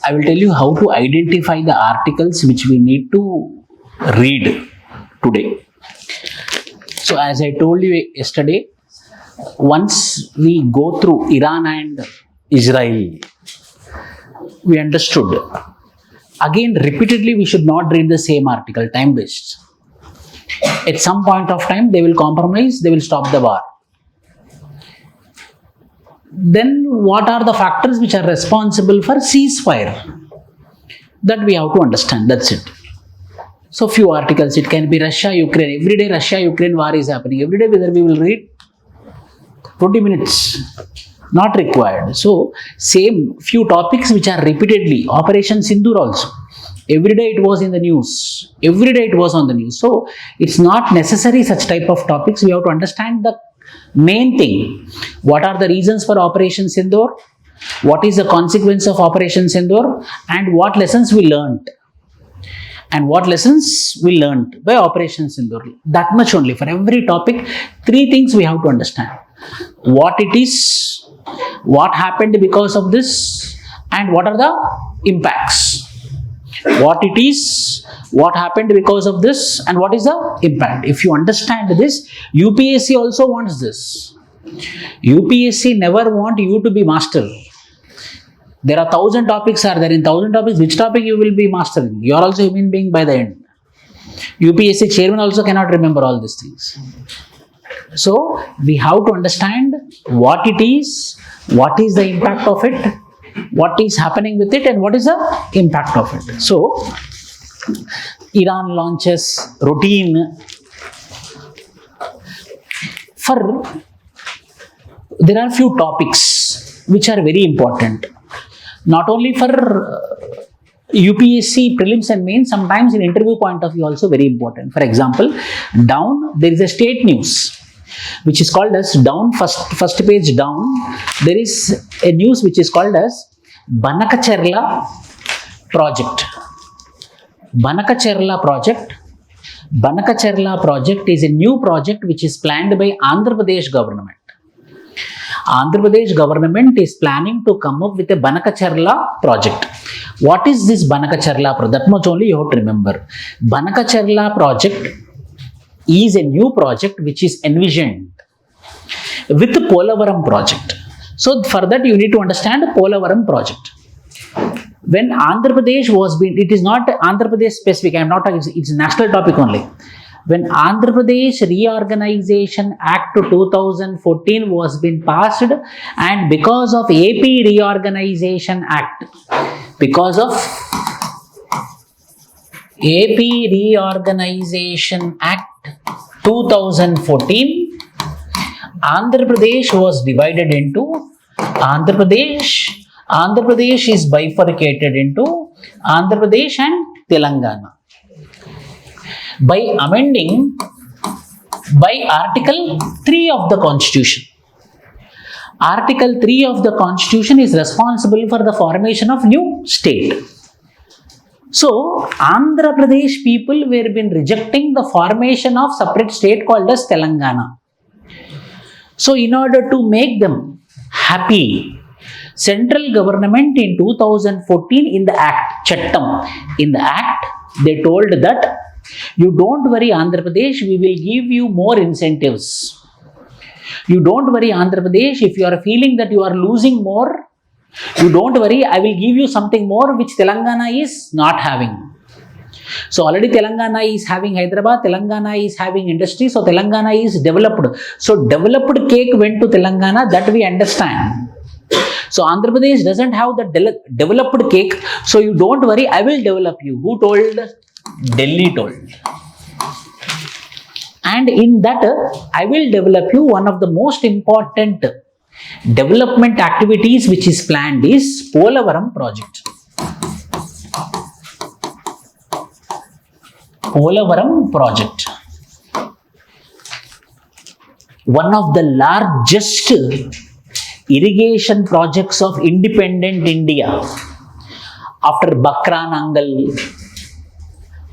I will tell you how to identify the articles which we need to read today. So as I told you yesterday, once we go through Iran and Israel, we understood. Again, repeatedly, we should not read the same article, time waste. At some point of time, they will compromise, they will stop the war. Then what are the factors which are responsible for ceasefire? That we have to understand, that's it. So few articles, it can be Russia, Ukraine. Every day Russia, Ukraine war is happening. Every day whether we will read 20 minutes, not required. So same few topics which are repeatedly, Operation Sindoor also. Every day it was in the news. Every day it was on the news. So it's not necessary such type of topics. We have to understand the main thing. What are the reasons for Operation Sindoor? What is the consequence of Operation Sindoor? And what lessons we learned? And what lessons we learned by Operation Sindoor. That much only. For every topic, 3 things we have to understand. What it is, what happened because of this, and what are the impacts. What it is, what happened because of this, and what is the impact. If you understand this, UPSC also wants this. UPSC never want you to be master. There are 1000 topics are there. In 1000 topics, which topic you will be mastering? You are also a human being by the end. UPSC chairman also cannot remember all these things. So, we have to understand what it is, what is the impact of it, what is happening with it, and what is the impact of it. So, Iran launches routine. There are few topics which are very important. Not only for UPSC prelims and mains, sometimes in interview point of view also very important. For example, down there is a state news which is called as down, first page down. There is a news which is called as Banakacherla project. Banakacherla project. Banakacherla project is a new project which is planned by Andhra Pradesh government. Andhra Pradesh government is planning to come up with a Banakacherla project. What is this Banakacherla project? That much only you have to remember. Banakacherla project is a new project which is envisioned with the Polavaram project. So for that you need to understand the Polavaram project. When Andhra Pradesh was being, it is not Andhra Pradesh specific, I am not talking, it's a national topic only. When Andhra Pradesh Reorganization Act 2014 was being passed, and because of AP Reorganization Act, because of AP Reorganization Act 2014, Andhra Pradesh was divided into Andhra Pradesh. Andhra Pradesh is bifurcated into Andhra Pradesh and Telangana. By amending by Article 3 of the Constitution. Article 3 of the Constitution is responsible for the formation of new state. So, Andhra Pradesh people were been rejecting the formation of separate state called as Telangana. So, in order to make them happy, central government in 2014 in the Act, Chattam, in the Act, they told that you don't worry Andhra Pradesh, we will give you more incentives. You don't worry Andhra Pradesh, if you are feeling that you are losing more, you don't worry, I will give you something more which Telangana is not having. So already Telangana is having Hyderabad, Telangana is having industry, so Telangana is developed. So developed cake went to Telangana, that we understand. So Andhra Pradesh doesn't have the developed cake, so you don't worry, I will develop you. Who told? Delhi told. And in that, I will develop you. One of the most important development activities which is planned is Polavaram project. Polavaram project. One of the largest irrigation projects of independent India after Bakranangal,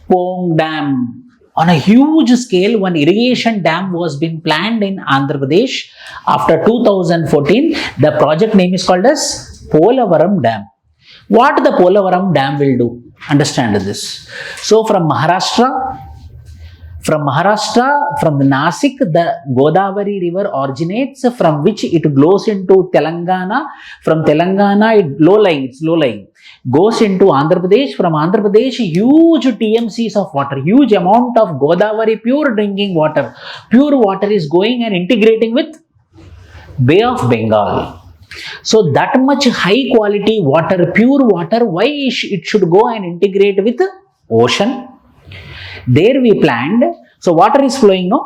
Pong Dam. On a huge scale, one irrigation dam was being planned in Andhra Pradesh after 2014. The project name is called as Polavaram Dam. What the Polavaram Dam will do? Understand this. So from Maharashtra, from the Nasik, the Godavari river originates, from which it flows into Telangana. From Telangana, it's low lying, goes into Andhra Pradesh. From Andhra Pradesh, huge TMCs of water, huge amount of Godavari pure drinking water, pure water is going and integrating with Bay of Bengal. So that much high quality water, pure water, why it should go and integrate with ocean? There we planned. So water is flowing, no?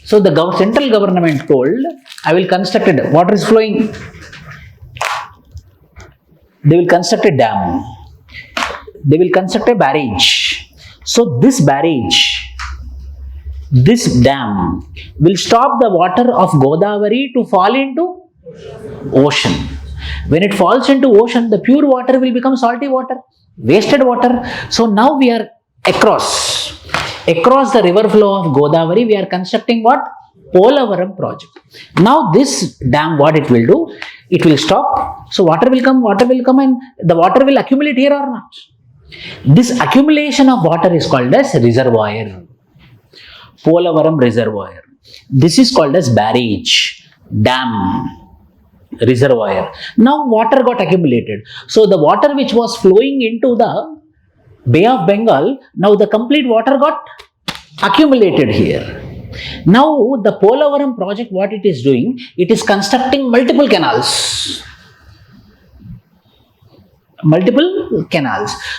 So the central government told, I will construct it. Water is flowing. They will construct a dam. They will construct a barrage. So this barrage, this dam will stop the water of Godavari to fall into ocean. When it falls into ocean, the pure water will become salty water, wasted water. So now we are across the river flow of Godavari, we are constructing what? Polavaram project. Now this dam, what it will do? It will stop. So water will come and the water will accumulate here or not? This accumulation of water is called as reservoir. Polavaram reservoir. This is called as barrage, dam, reservoir. Now water got accumulated. So the water which was flowing into the Bay of Bengal, now the complete water got accumulated here. Now the Polavaram project, what it is doing, it is constructing multiple canals.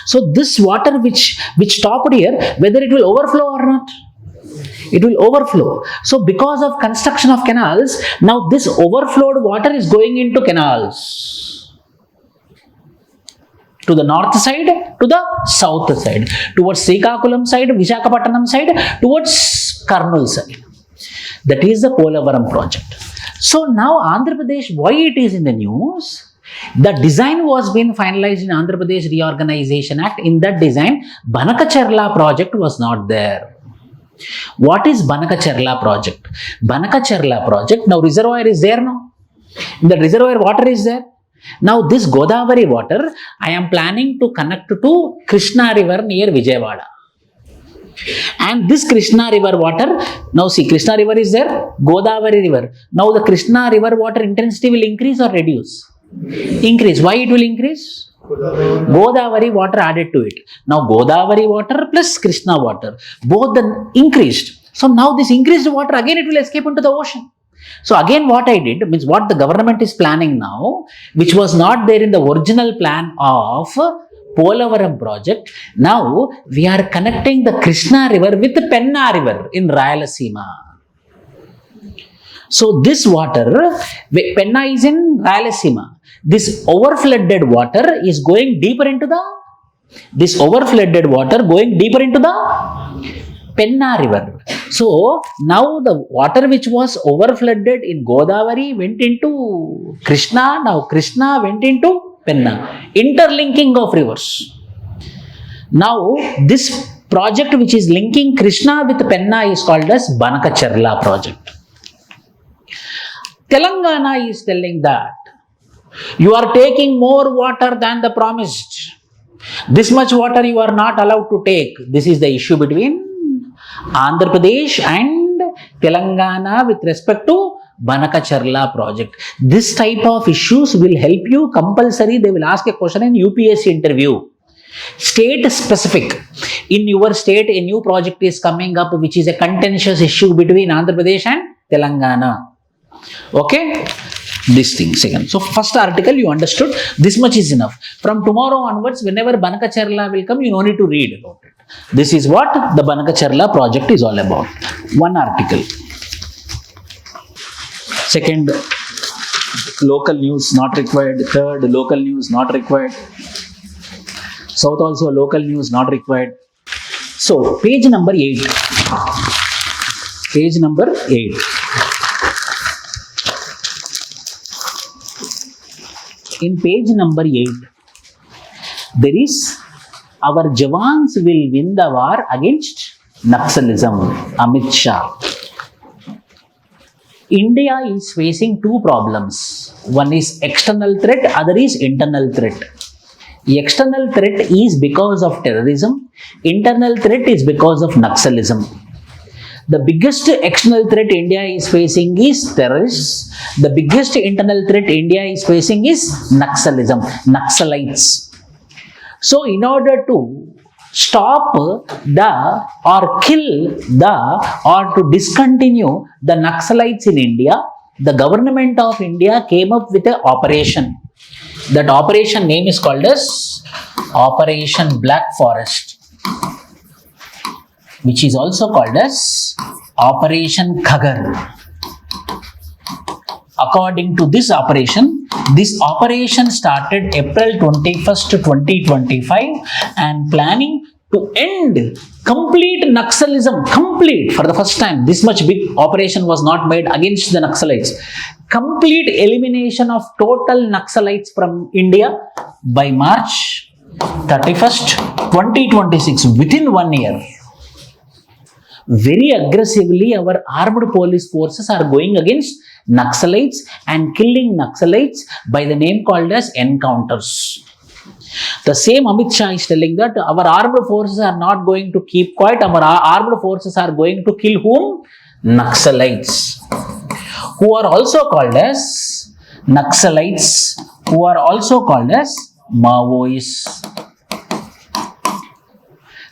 So this water which stopped here, whether it will overflow or not? It will overflow. So because of construction of canals, now this overflowed water is going into canals. To the north side, to the south side, towards Srikakulam side, Visakhapatnam side, towards Kurnool side. That is the Polavaram project. So now Andhra Pradesh, why it is in the news? The design was being finalized in Andhra Pradesh Reorganization Act. In that design, Banakacherla project was not there. What is Banakacherla project? Banakacherla project, now reservoir is there now. In the reservoir, water is there. Now this Godavari water, I am planning to connect to Krishna river near Vijayawada. And this Krishna river water, now see Krishna river is there, Godavari river. Now the Krishna river water intensity will increase or reduce? Increase. Why it will increase? Godavari water added to it. Now Godavari water plus Krishna water, both the increased. So now this increased water again it will escape into the ocean. So again what I did, means what the government is planning now, which was not there in the original plan of Polavaram project, now we are connecting the Krishna river with the Penna river in Rayalaseema. So this water, Penna is in Rayalaseema. This overflooded water is going deeper into the Penna river. So now the water which was overflooded in Godavari went into Krishna. Now Krishna went into Penna. Interlinking of rivers. Now this project which is linking Krishna with Penna is called as Banakacherla project. Telangana is telling that you are taking more water than the promised. This much water you are not allowed to take. This is the issue between Andhra Pradesh and Telangana with respect to Banakacherla project. This type of issues will help you compulsory. They will ask a question in UPSC interview. State specific. In your state, a new project is coming up which is a contentious issue between Andhra Pradesh and Telangana. Okay? This thing, second. So first article you understood, this much is enough. From tomorrow onwards, whenever Banakacherla will come, you no need to read about it. This is what the Banakacherla project is all about. One article. Second, local news not required. Third, local news not required. South also local news not required. So page number 8. Page number 8. In page number 8, there is our jawans will win the war against Naxalism, Amit Shah. India is facing two problems. One is external threat, other is internal threat. External threat is because of terrorism. Internal threat is because of Naxalism. The biggest external threat India is facing is terrorists. The biggest internal threat India is facing is Naxalism, Naxalites. So, in order to stop the or kill the or to discontinue the Naxalites in India, the government of India came up with an operation. That operation name is called as Operation Black Forest, which is also called as Operation Khagar. According to this operation started April 21st, 2025 and planning to end complete Naxalism, complete for the first time. This much big operation was not made against the Naxalites. Complete elimination of total Naxalites from India by March 31st, 2026, within 1 year. Very aggressively, our armed police forces are going against Naxalites and killing Naxalites by the name called as encounters. The same Amit Shah is telling that our armed forces are not going to keep quiet. Our armed forces are going to kill whom? Naxalites, who are also called as Naxalites, who are also called as Maoists.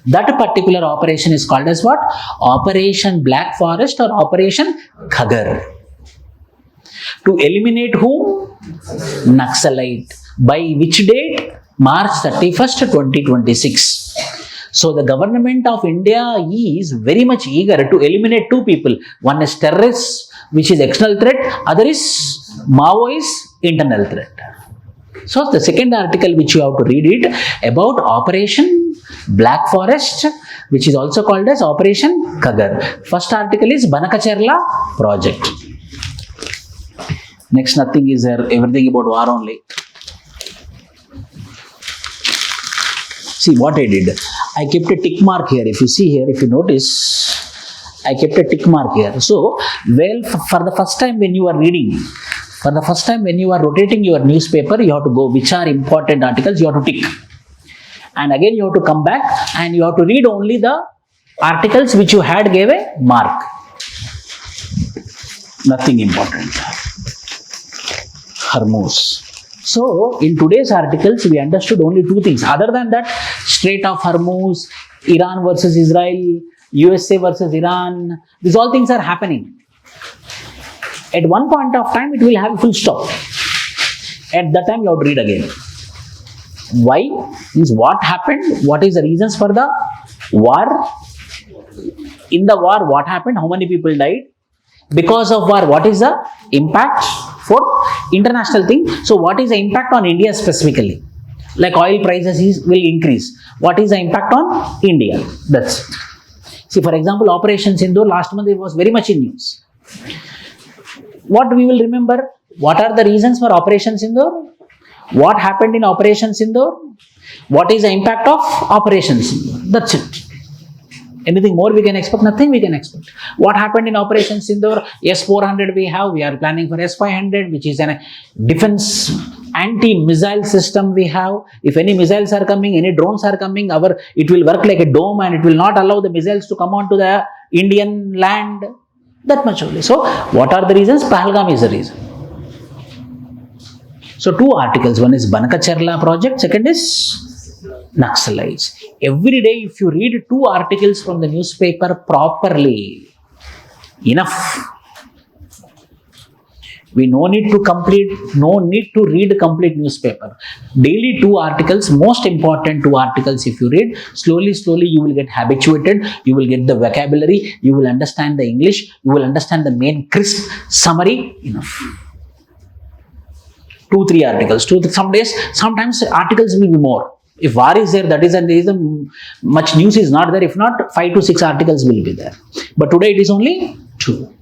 That particular operation is called as what? Operation Black Forest or Operation Khagar. To eliminate whom? Naxalite. By which date? March 31st, 2026. So the government of India is very much eager to eliminate two people. One is terrorists, which is external threat. Other is Maoist, internal threat. So the second article which you have to read it about Operation Black Forest, which is also called as Operation Khagar. First article is Banakacherla project. Next, nothing is there, everything about war only. See what I did. I kept a tick mark here. If you see here, if you notice, I kept a tick mark here. So, well, for the first time when you are reading, for the first time when you are rotating your newspaper, you have to go which are important articles, you have to tick. And again you have to come back and you have to read only the articles which you had gave a mark. Nothing important. Hormuz. So, in today's articles, we understood only two things. Other than that, Strait of Hormuz, Iran versus Israel, USA versus Iran, these all things are happening. At one point of time, it will have a full stop. At that time, you have to read again. Why? Means what happened? What is the reasons for the war? In the war, what happened? How many people died? Because of war, what is the impact for international thing? So, what is the impact on India specifically? Like oil prices will increase. What is the impact on India? That's it. See, for example, Operation Sindoor, last month it was very much in news. What we will remember? What are the reasons for Operation Sindoor? What happened in Operation Sindoor? What is the impact of Operation Sindoor? That's it. Anything more we can expect? Nothing we can expect. What happened in Operation Sindoor? S-400 we have. We are planning for S-500, which is a defense anti-missile system we have. If any missiles are coming, any drones are coming, it will work like a dome and it will not allow the missiles to come onto the Indian land. That much only. So, what are the reasons? Pahalgam is the reason. So, two articles. One is Banakacherla project. Second is Naxalites. Every day, if you read two articles from the newspaper properly, enough. We no need to read complete newspaper. Daily two articles, most important two articles if you read, slowly you will get habituated, you will get the vocabulary, you will understand the English, you will understand the main crisp summary, enough. 2-3 articles, sometimes articles will be more. If war is there, that is the reason much news is not there. If not, 5 to 6 articles will be there. But today it is only 2.